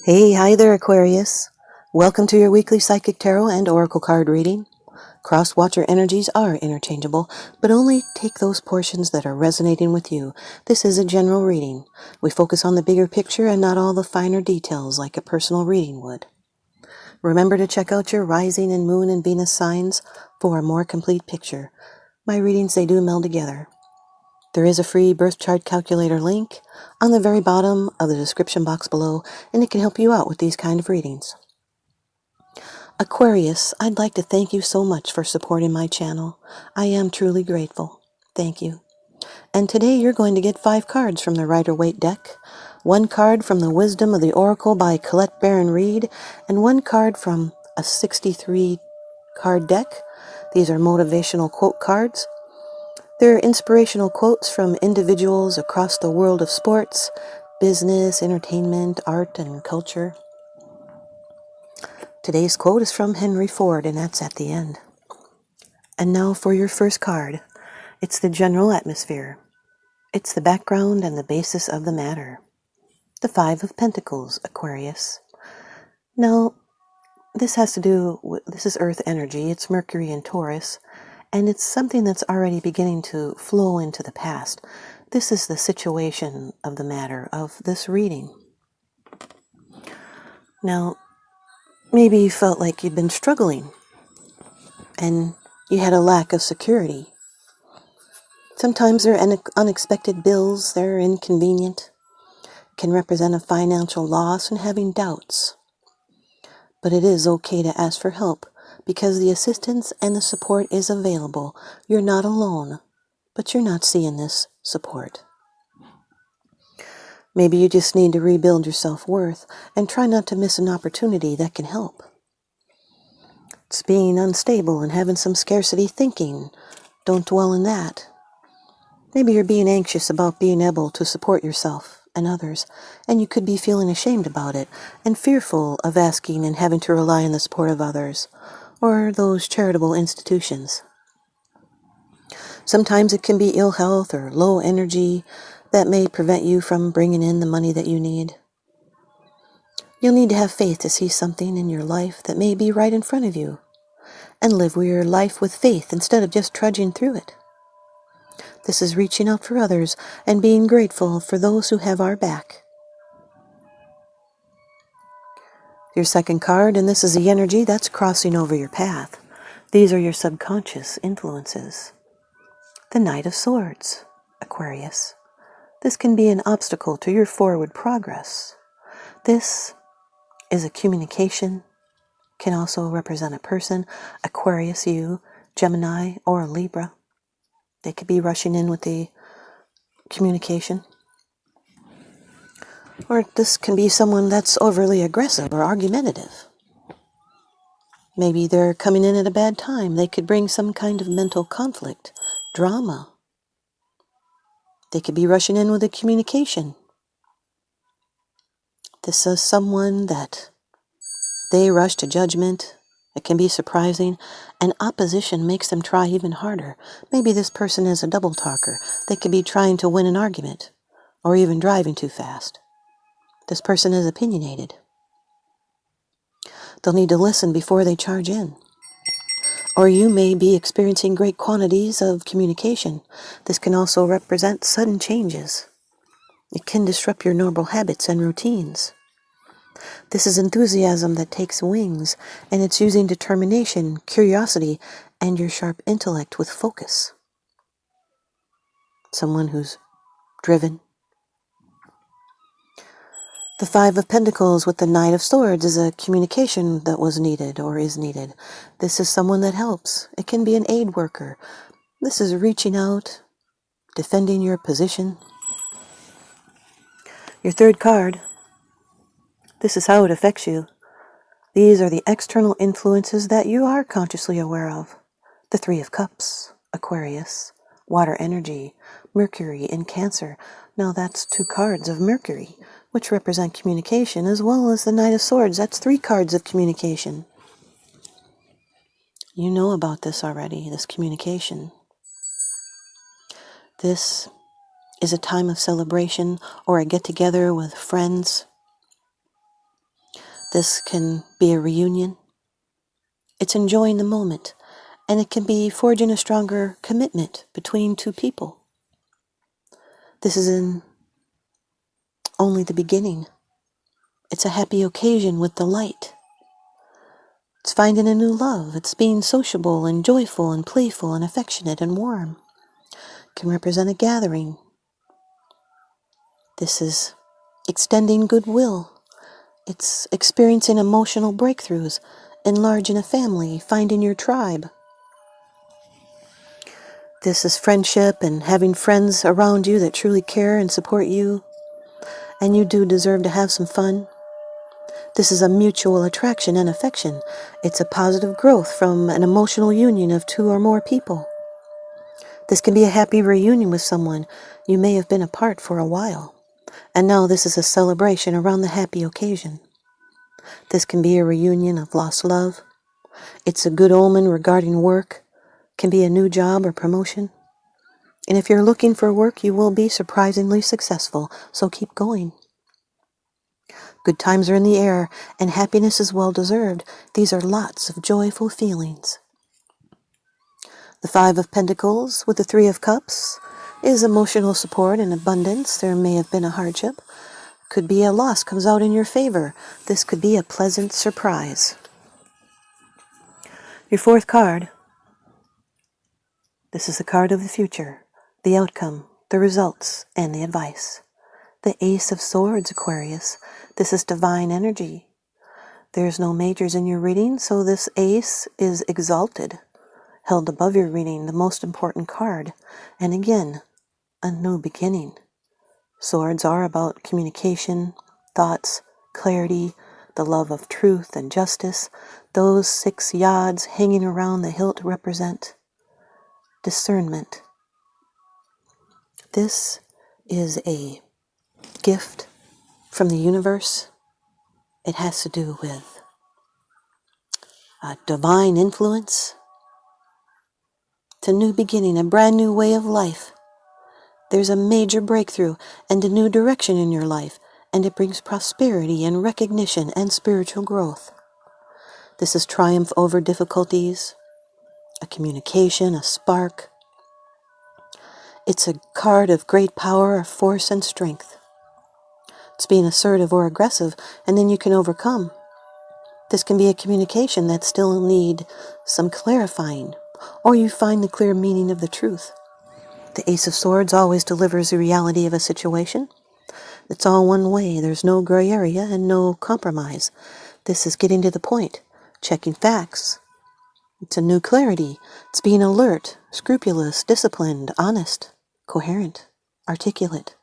Hi there, Aquarius. Welcome to your weekly Psychic Tarot and Oracle card reading. Cross-watcher energies are interchangeable, but only take those portions that are resonating with you. This is a general reading. We focus on the bigger picture and not all the finer details like a personal reading would. Remember to check out your rising and moon and Venus signs for a more complete picture. My readings, they do meld together. There is a free birth chart calculator link on the very bottom of the description box below, and it can help you out with these kind of readings. Aquarius, I'd like to thank you so much for supporting my channel. I am truly grateful. Thank you. And today you're going to get 5 cards from the Rider-Waite deck, 1 card from the Wisdom of the Oracle by Colette Baron Reid, and 1 card from a 63 card deck. These are motivational quote cards. They're inspirational quotes from individuals across the world of sports, business, entertainment, art, and culture. Today's quote is from Henry Ford, and that's at the end. And now for your first card. It's the general atmosphere. It's the background and the basis of the matter. The 5 of Pentacles, Aquarius. Now, this is Earth energy. It's Mercury and Taurus. And it's something that's already beginning to flow into the past. This is the situation of the matter of this reading. Now, maybe you felt like you'd been struggling and you had a lack of security. Sometimes there are unexpected bills, they're inconvenient, can represent a financial loss and having doubts. But it is okay to ask for help, because the assistance and the support is available. You're not alone, but you're not seeing this support. Maybe you just need to rebuild your self-worth and try not to miss an opportunity that can help. It's being unstable and having some scarcity thinking. Don't dwell in that. Maybe you're being anxious about being able to support yourself and others, and you could be feeling ashamed about it and fearful of asking and having to rely on the support of others or those charitable institutions. Sometimes it can be ill health or low energy that may prevent you from bringing in the money that you need. You'll need to have faith to see something in your life that may be right in front of you, and live your life with faith instead of just trudging through it. This is reaching out for others and being grateful for those who have our back. Your second card, and this is the energy that's crossing over your path. These are your subconscious influences. The Knight of Swords, Aquarius. This can be an obstacle to your forward progress. This is a communication, can also represent a person, Aquarius, you, Gemini, or a Libra. They could be rushing in with the communication. Or this can be someone that's overly aggressive or argumentative. Maybe they're coming in at a bad time. They could bring some kind of mental conflict, drama. They could be rushing in with a communication. This is someone that they rush to judgment. It can be surprising, and opposition makes them try even harder. Maybe this person is a double talker. They could be trying to win an argument, or even driving too fast. This person is opinionated. They'll need to listen before they charge in. Or you may be experiencing great quantities of communication. This can also represent sudden changes. It can disrupt your normal habits and routines. This is enthusiasm that takes wings, and it's using determination, curiosity, and your sharp intellect with focus. Someone who's driven. The 5 of Pentacles with the Knight of Swords is a communication that was needed or is needed. This is someone that helps. It can be an aid worker. This is reaching out, defending your position. Your third card. This is how it affects you. These are the external influences that you are consciously aware of. The 3 of Cups, Aquarius, water energy, Mercury in Cancer. Now that's 2 cards of Mercury, which represent communication, as well as the Knight of Swords. That's 3 cards of communication. You know about this already, this communication. This is a time of celebration or a get-together with friends. This can be a reunion. It's enjoying the moment, and it can be forging a stronger commitment between two people. This is in only the beginning. It's a happy occasion with delight. It's finding a new love. It's being sociable and joyful and playful and affectionate and warm. It can represent a gathering. This is extending goodwill. It's experiencing emotional breakthroughs, enlarging a family, finding your tribe. This is friendship and having friends around you that truly care and support you. And you do deserve to have some fun. This is a mutual attraction and affection. It's a positive growth from an emotional union of two or more people. This can be a happy reunion with someone you may have been apart for a while. And now this is a celebration around the happy occasion. This can be a reunion of lost love. It's a good omen regarding work. Can be a new job or promotion. And if you're looking for work, you will be surprisingly successful, so keep going. Good times are in the air, and happiness is well deserved. These are lots of joyful feelings. The Five of Pentacles with the Three of Cups is emotional support and abundance. There may have been a hardship. Could be a loss comes out in your favor. This could be a pleasant surprise. Your fourth card. This is the card of the future, the outcome, the results, and the advice. The Ace of Swords, Aquarius. This is divine energy. There's no majors in your reading, so this ace is exalted, held above your reading, the most important card. And again, a new beginning. Swords are about communication, thoughts, clarity, the love of truth and justice. Those 6 yods hanging around the hilt represent discernment. This is a gift from the universe. It has to do with divine influence. It's a new beginning, a brand new way of life. There's a major breakthrough and a new direction in your life, and it brings prosperity and recognition and spiritual growth. This is triumph over difficulties, a communication, a spark. It's a card of great power, force, and strength. It's being assertive or aggressive, and then you can overcome. This can be a communication that still need some clarifying, or you find the clear meaning of the truth. The Ace of Swords always delivers the reality of a situation. It's all one way. There's no gray area and no compromise. This is getting to the point, checking facts. It's a new clarity. It's being alert, scrupulous, disciplined, honest, coherent, articulate.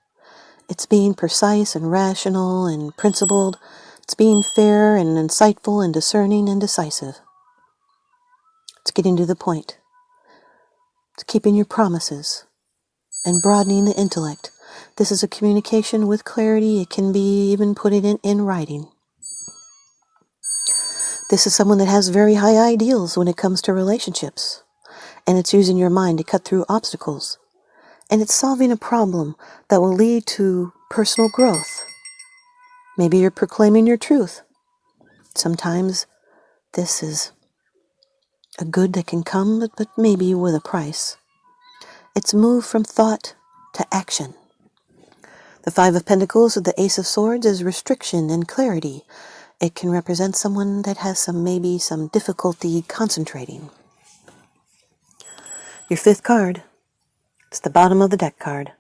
It's being precise and rational and principled. It's being fair and insightful and discerning and decisive. It's getting to the point. It's keeping your promises and broadening the intellect. This is a communication with clarity. It can be even put it in writing. This is someone that has very high ideals when it comes to relationships. And it's using your mind to cut through obstacles. And it's solving a problem that will lead to personal growth. Maybe you're proclaiming your truth. Sometimes this is a good that can come, but maybe with a price. It's moved from thought to action. The Five of Pentacles with the Ace of Swords is restriction and clarity. It can represent someone that has maybe some difficulty concentrating. Your fifth card, it's the bottom of the deck card.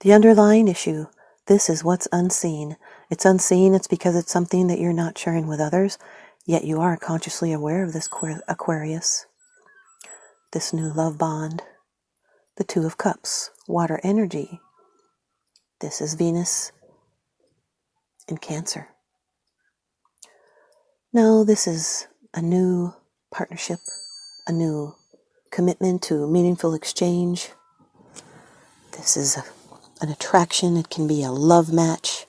The underlying issue, this is what's unseen. It's unseen, it's because it's something that you're not sharing with others, yet you are consciously aware of this Aquarius. This new love bond. The Two of Cups, water energy. This is Venus in Cancer. Now, this is a new partnership, a new commitment to meaningful exchange. This is an attraction. It can be a love match.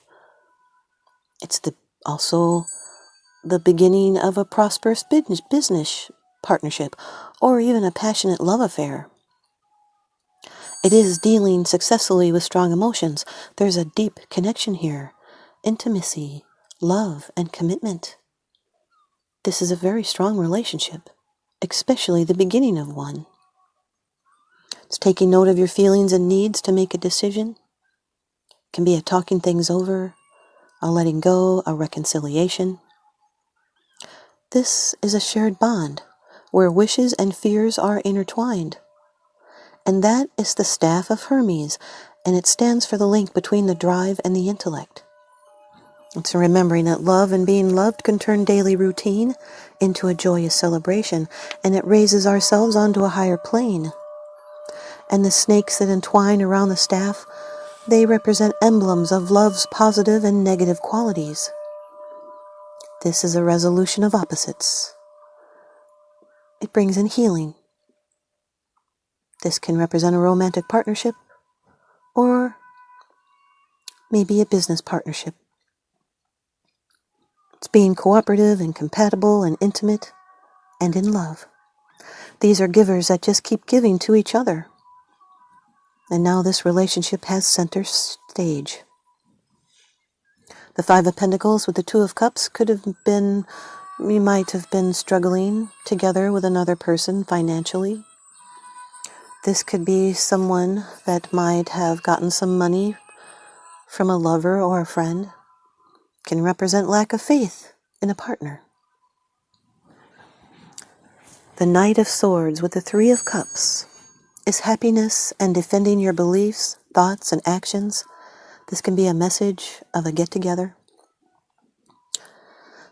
It's also the beginning of a prosperous business partnership, or even a passionate love affair. It is dealing successfully with strong emotions. There's a deep connection here. Intimacy, love, and commitment. This is a very strong relationship, especially the beginning of one. It's taking note of your feelings and needs to make a decision. It can be a talking things over, a letting go, a reconciliation. This is a shared bond where wishes and fears are intertwined. And that is the staff of Hermes, and it stands for the link between the drive and the intellect. It's remembering that love and being loved can turn daily routine into a joyous celebration, and it raises ourselves onto a higher plane. And the snakes that entwine around the staff, they represent emblems of love's positive and negative qualities. This is a resolution of opposites. It brings in healing. This can represent a romantic partnership or maybe a business partnership. It's being cooperative and compatible and intimate and in love. These are givers that just keep giving to each other. And now this relationship has center stage. The Five of Pentacles with the Two of Cups could have been, you might have been struggling together with another person financially. This could be someone that might have gotten some money from a lover or a friend. It can represent lack of faith in a partner. The Knight of Swords with the Three of Cups is happiness and defending your beliefs, thoughts, and actions. This can be a message of a get-together.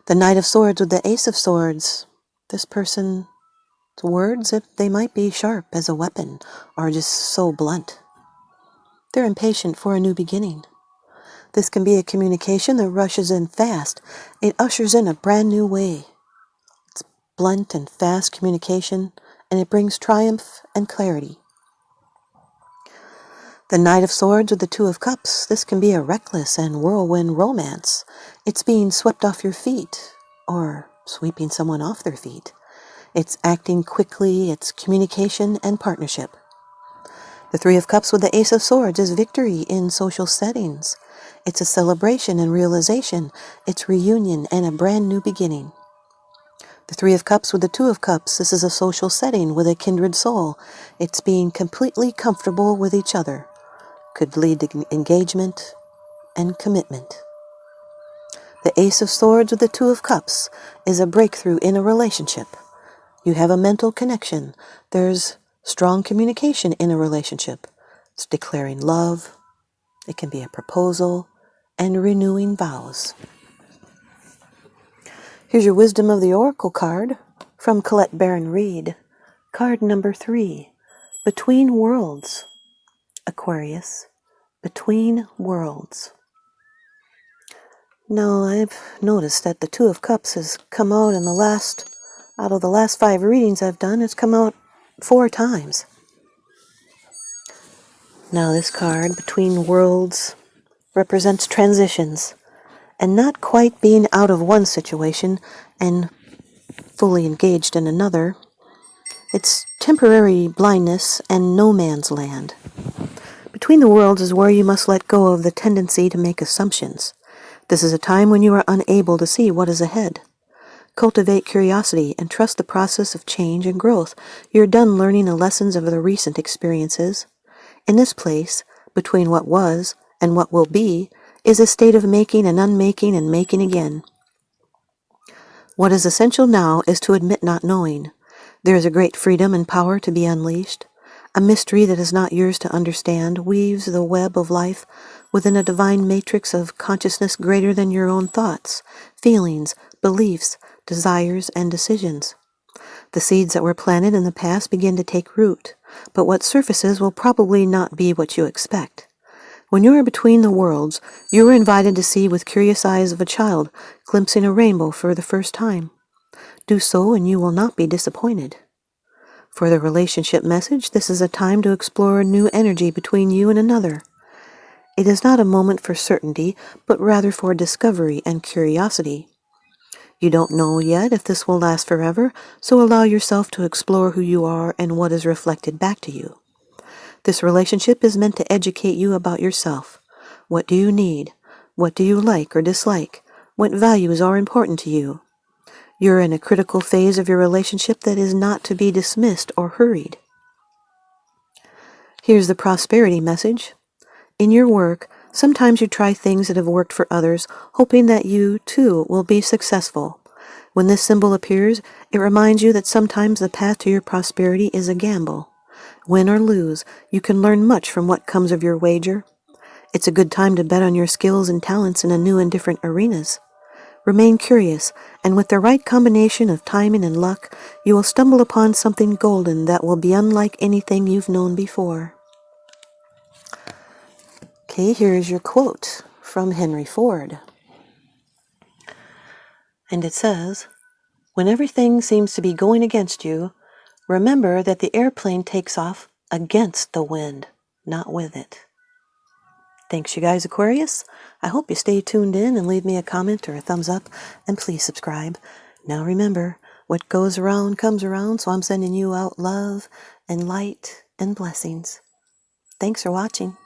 The Knight of Swords with the Ace of Swords. This person's words, they might be sharp as a weapon or just so blunt. They're impatient for a new beginning. This can be a communication that rushes in fast. It ushers in a brand new way. It's blunt and fast communication, and it brings triumph and clarity. The Knight of Swords with the Two of Cups. This can be a reckless and whirlwind romance. It's being swept off your feet, or sweeping someone off their feet. It's acting quickly, it's communication and partnership. The Three of Cups with the Ace of Swords is victory in social settings. It's a celebration and realization. It's reunion and a brand new beginning. The Three of Cups with the Two of Cups. This is a social setting with a kindred soul. It's being completely comfortable with each other. Could lead to engagement and commitment. The Ace of Swords with the Two of Cups is a breakthrough in a relationship. You have a mental connection. There's strong communication in a relationship. It's declaring love. It can be a proposal and renewing vows. Here's your Wisdom of the Oracle card from Colette Baron Reed. Card number 3, Between Worlds. Aquarius, Between Worlds. Now, I've noticed that the Two of Cups has come out out of the last 5 readings I've done, it's come out 4 times. Now, this card, Between Worlds, represents transitions and not quite being out of one situation and fully engaged in another. It's temporary blindness and no man's land. Between the worlds is where you must let go of the tendency to make assumptions. This is a time when you are unable to see what is ahead. Cultivate curiosity and trust the process of change and growth. You're done learning the lessons of the recent experiences. In this place, between what was and what will be, is a state of making and unmaking and making again. What is essential now is to admit not knowing. There is a great freedom and power to be unleashed. A mystery that is not yours to understand weaves the web of life within a divine matrix of consciousness greater than your own thoughts, feelings, beliefs, desires, and decisions. The seeds that were planted in the past begin to take root, but what surfaces will probably not be what you expect. When you are between the worlds, you are invited to see with curious eyes of a child glimpsing a rainbow for the first time. Do so and you will not be disappointed. For the relationship message, this is a time to explore new energy between you and another. It is not a moment for certainty, but rather for discovery and curiosity. You don't know yet if this will last forever, so allow yourself to explore who you are and what is reflected back to you. This relationship is meant to educate you about yourself. What do you need? What do you like or dislike? What values are important to you? You're in a critical phase of your relationship that is not to be dismissed or hurried. Here's the prosperity message. In your work, sometimes you try things that have worked for others, hoping that you, too, will be successful. When this symbol appears, it reminds you that sometimes the path to your prosperity is a gamble. Win or lose, you can learn much from what comes of your wager. It's a good time to bet on your skills and talents in a new and different arenas. Remain curious, and with the right combination of timing and luck, you will stumble upon something golden that will be unlike anything you've known before. Okay, here is your quote from Henry Ford. And it says, "When everything seems to be going against you, remember that the airplane takes off against the wind, not with it." Thanks, you guys, Aquarius. I hope you stay tuned in and leave me a comment or a thumbs up, and please subscribe. Now remember, what goes around comes around, so I'm sending you out love and light and blessings. Thanks for watching.